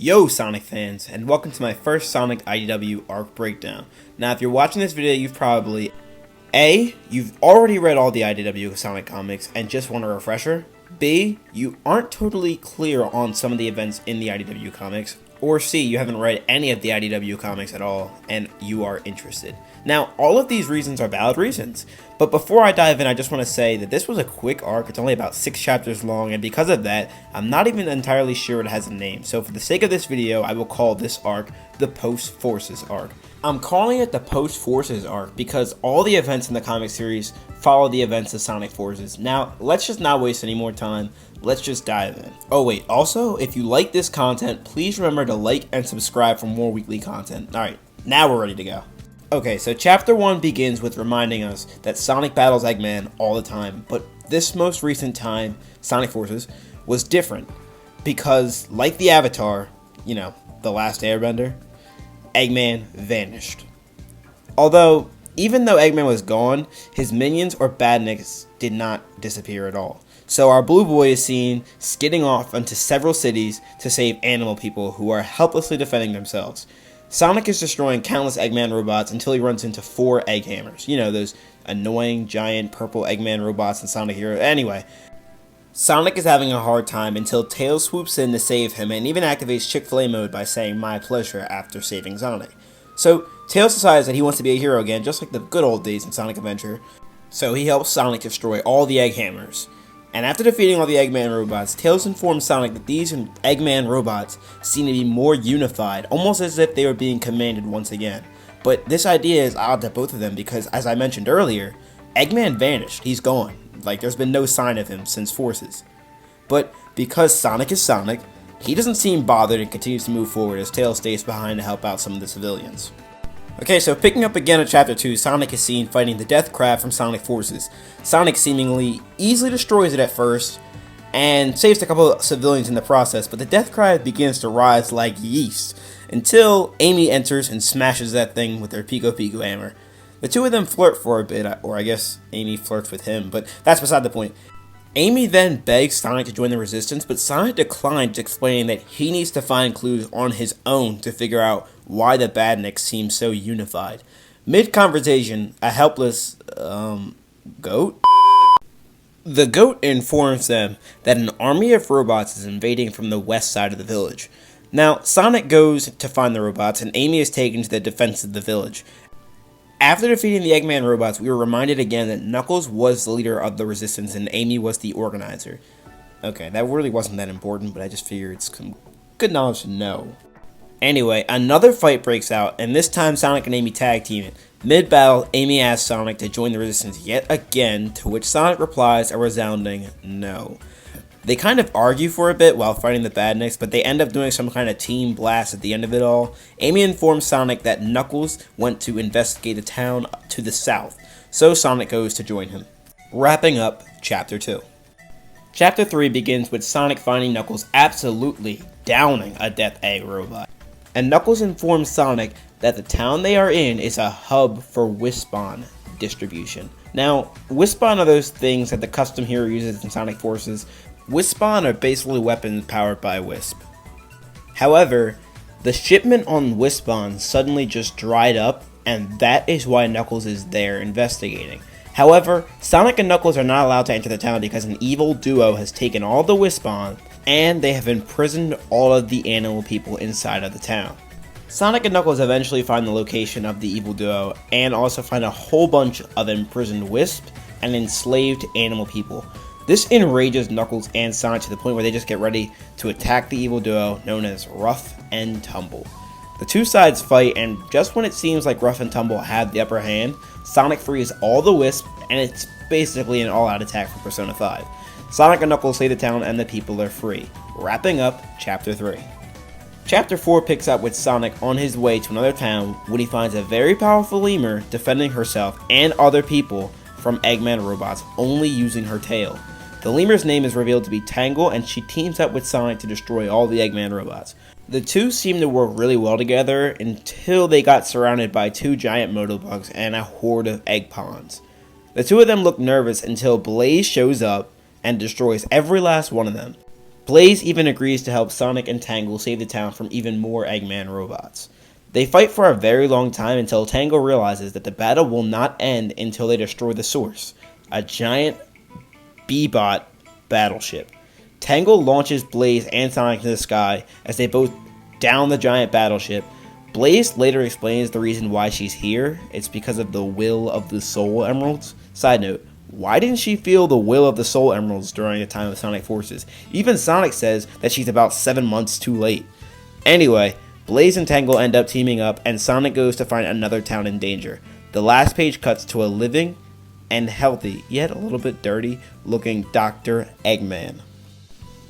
Yo Sonic fans, and welcome to my first Sonic IDW arc breakdown. Now if you're watching this video, you've probably you've already read all the IDW Sonic comics and just want a refresher. B, you aren't totally clear on some of the events in the IDW comics. Or C, you haven't read any of the IDW comics at all and you are interested. Now, all of these reasons are valid reasons, but before I dive in, I just want to say that this was a quick arc. It's only about 6 chapters long, and because of that, I'm not even entirely sure it has a name. So for the sake of this video, I will call this arc the Post Forces arc. I'm calling it the Post Forces arc because all the events in the comic series follow the events of Sonic Forces. Now, let's just not waste any more time. Let's just dive in. Oh wait, also, if you like this content, please remember to like and subscribe for more weekly content. Alright, now we're ready to go. Okay, so chapter 1 begins with reminding us that Sonic battles Eggman all the time, but this most recent time, Sonic Forces, was different because, like the Avatar, you know, the last Airbender, Eggman vanished. Although, even though Eggman was gone, his minions or badniks did not disappear at all. So our blue boy is seen skidding off into several cities to save animal people who are helplessly defending themselves. Sonic is destroying countless Eggman robots until he runs into 4 Egg Hammers. You know, those annoying giant purple Eggman robots in Sonic Hero. Anyway, Sonic is having a hard time until Tails swoops in to save him and even activates Chick-fil-A mode by saying "my pleasure" after saving Sonic. So Tails decides that he wants to be a hero again, just like the good old days in Sonic Adventure. So he helps Sonic destroy all the Egg Hammers. And after defeating all the Eggman robots, Tails informs Sonic that these Eggman robots seem to be more unified, almost as if they were being commanded once again. But this idea is odd to both of them because, as I mentioned earlier, Eggman vanished. He's gone. Like, there's been no sign of him since Forces. But because Sonic is Sonic, he doesn't seem bothered and continues to move forward as Tails stays behind to help out some of the civilians. Okay, so picking up again at chapter 2, Sonic is seen fighting the Death Crab from Sonic Forces. Sonic seemingly easily destroys it at first, and saves a couple of civilians in the process, but the Death Crab begins to rise like yeast, until Amy enters and smashes that thing with her Pico Pico hammer. The two of them flirt for a bit, or I guess Amy flirts with him, but that's beside the point. Amy then begs Sonic to join the Resistance, but Sonic declines, explaining that he needs to find clues on his own to figure out why the Badniks seem so unified. Mid-conversation, a helpless, goat? The goat informs them that an army of robots is invading from the west side of the village. Now, Sonic goes to find the robots, and Amy is taken to the defense of the village. After defeating the Eggman robots, we were reminded again that Knuckles was the leader of the Resistance and Amy was the organizer. Okay, that really wasn't that important, but I just figured it's some good knowledge to know. Anyway, another fight breaks out, and this time Sonic and Amy tag team it. Mid-battle, Amy asks Sonic to join the Resistance yet again, to which Sonic replies a resounding no. They kind of argue for a bit while fighting the Badniks, but they end up doing some kind of team blast at the end of it all. Amy informs Sonic that Knuckles went to investigate the town to the south, so Sonic goes to join him. Wrapping up Chapter 2. Chapter 3 begins with Sonic finding Knuckles absolutely downing a Death Egg robot. And Knuckles informs Sonic that the town they are in is a hub for Wispon distribution. Now, Wispon are those things that the custom hero uses in Sonic Forces. Wispon are basically weapons powered by Wisp. However, the shipment on Wispon suddenly just dried up, and that is why Knuckles is there investigating. However, Sonic and Knuckles are not allowed to enter the town because an evil duo has taken all the Wispon, and they have imprisoned all of the animal people inside of the town. Sonic and Knuckles eventually find the location of the evil duo, and also find a whole bunch of imprisoned Wisp and enslaved animal people. This enrages Knuckles and Sonic to the point where they just get ready to attack the evil duo known as Rough and Tumble. The two sides fight, and just when it seems like Rough and Tumble have the upper hand, Sonic frees all the Wisp, and it's basically an all-out attack for Persona 5. Sonic and Knuckles save the town and the people are free. Wrapping up Chapter 3. Chapter 4 picks up with Sonic on his way to another town when he finds a very powerful lemur defending herself and other people from Eggman robots only using her tail. The lemur's name is revealed to be Tangle, and she teams up with Sonic to destroy all the Eggman robots. The two seemed to work really well together until they got surrounded by 2 giant motobugs and a horde of egg pawns. The two of them look nervous until Blaze shows up and destroys every last one of them. Blaze even agrees to help Sonic and Tangle save the town from even more Eggman robots. They fight for a very long time until Tangle realizes that the battle will not end until they destroy the source, a giant B-bot battleship. Tangle launches Blaze and Sonic into the sky as they both down the giant battleship. Blaze later explains the reason why she's here. It's because of the will of the Soul Emeralds. Side note, why didn't she feel the will of the Soul Emeralds during the time of Sonic Forces? Even Sonic says that she's about 7 months too late. Anyway, Blaze and Tangle end up teaming up, and Sonic goes to find another town in danger. The last page cuts to a living and healthy, yet a little bit dirty, looking Dr. Eggman.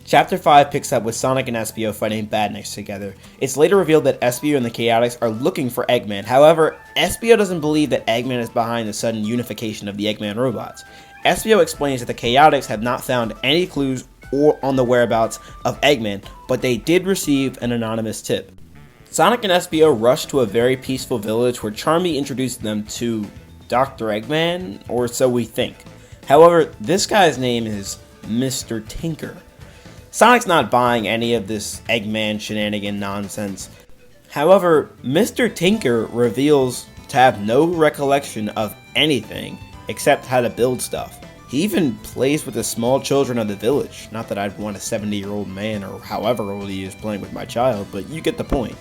Chapter 5 picks up with Sonic and Espio fighting Badniks together. It's later revealed that Espio and the Chaotix are looking for Eggman. However, Espio doesn't believe that Eggman is behind the sudden unification of the Eggman robots. Espio explains that the Chaotix have not found any clues or on the whereabouts of Eggman, but they did receive an anonymous tip. Sonic and Espio rush to a very peaceful village where Charmy introduced them to Dr. Eggman, or so we think. However, this guy's name is Mr. Tinker. Sonic's not buying any of this Eggman shenanigan nonsense. However, Mr. Tinker reveals to have no recollection of anything except how to build stuff. He even plays with the small children of the village. Not that I'd want a 70-year-old man or however old he is playing with my child, but you get the point.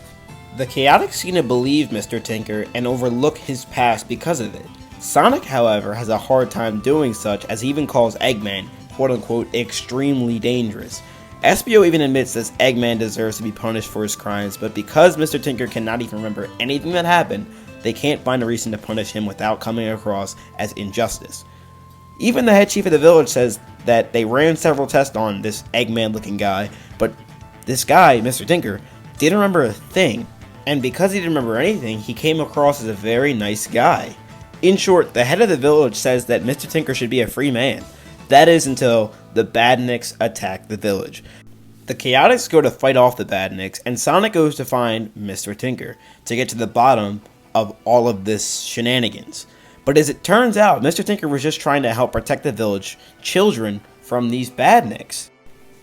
The Chaotix seem to believe Mr. Tinker and overlook his past because of it. Sonic, however, has a hard time doing such, as he even calls Eggman, quote-unquote, extremely dangerous. Espio even admits that Eggman deserves to be punished for his crimes, but because Mr. Tinker cannot even remember anything that happened, they can't find a reason to punish him without coming across as injustice. Even the head chief of the village says that they ran several tests on this Eggman-looking guy, but this guy, Mr. Tinker, didn't remember a thing. And because he didn't remember anything, he came across as a very nice guy. In short, the head of the village says that Mr. Tinker should be a free man. That is until the Badniks attack the village. The Chaotix go to fight off the Badniks, and Sonic goes to find Mr. Tinker to get to the bottom of all of this shenanigans. But as it turns out, Mr. Tinker was just trying to help protect the village children from these Badniks.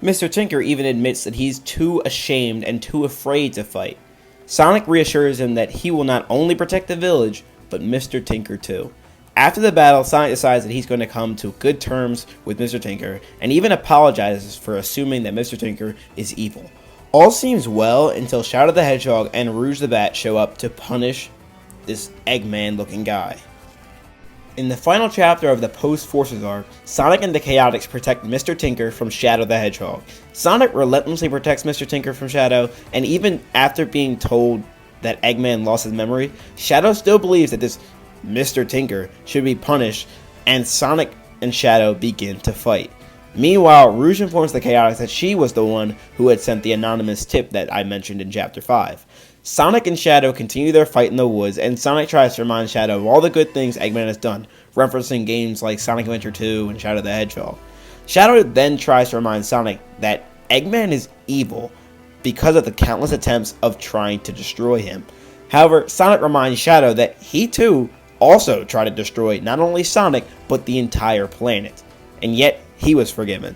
Mr. Tinker even admits that he's too ashamed and too afraid to fight. Sonic reassures him that he will not only protect the village, but Mr. Tinker too. After the battle, Sonic decides that he's going to come to good terms with Mr. Tinker, and even apologizes for assuming that Mr. Tinker is evil. All seems well until Shadow the Hedgehog and Rouge the Bat show up to punish this Eggman-looking guy. In the final chapter of the post-Forces arc, Sonic and the Chaotix protect Mr. Tinker from Shadow the Hedgehog. Sonic relentlessly protects Mr. Tinker from Shadow, and even after being told that Eggman lost his memory, Shadow still believes that this Mr. Tinker should be punished, and Sonic and Shadow begin to fight. Meanwhile, Rouge informs the Chaotix that she was the one who had sent the anonymous tip that I mentioned in Chapter 5. Sonic and Shadow continue their fight in the woods, and Sonic tries to remind Shadow of all the good things Eggman has done, referencing games like Sonic Adventure 2 and Shadow the Hedgehog. Shadow then tries to remind Sonic that Eggman is evil because of the countless attempts of trying to destroy him. However, Sonic reminds Shadow that he too also tried to destroy not only Sonic, but the entire planet, and yet he was forgiven.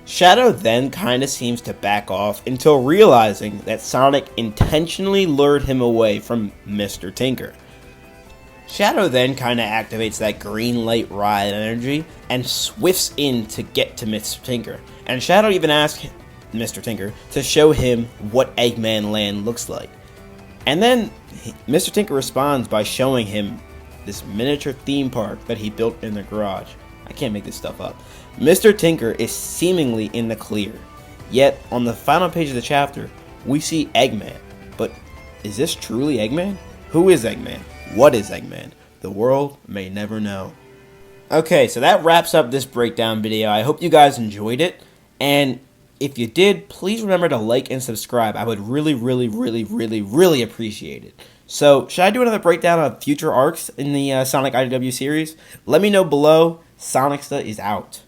Shadow then kinda seems to back off until realizing that Sonic intentionally lured him away from Mr. Tinker. Shadow then kinda activates that green light ride energy and swifts in to get to Mr. Tinker. And Shadow even asks Mr. Tinker to show him what Eggman Land looks like. And then Mr. Tinker responds by showing him this miniature theme park that he built in the garage. I can't make this stuff up. Mr. Tinker is seemingly in the clear. Yet, on the final page of the chapter, we see Eggman. But is this truly Eggman? Who is Eggman? What is Eggman? The world may never know. Okay, so that wraps up this breakdown video. I hope you guys enjoyed it. And if you did, please remember to like and subscribe. I would really appreciate it. So, should I do another breakdown of future arcs in the Sonic IDW series? Let me know below. Sonicsta is out.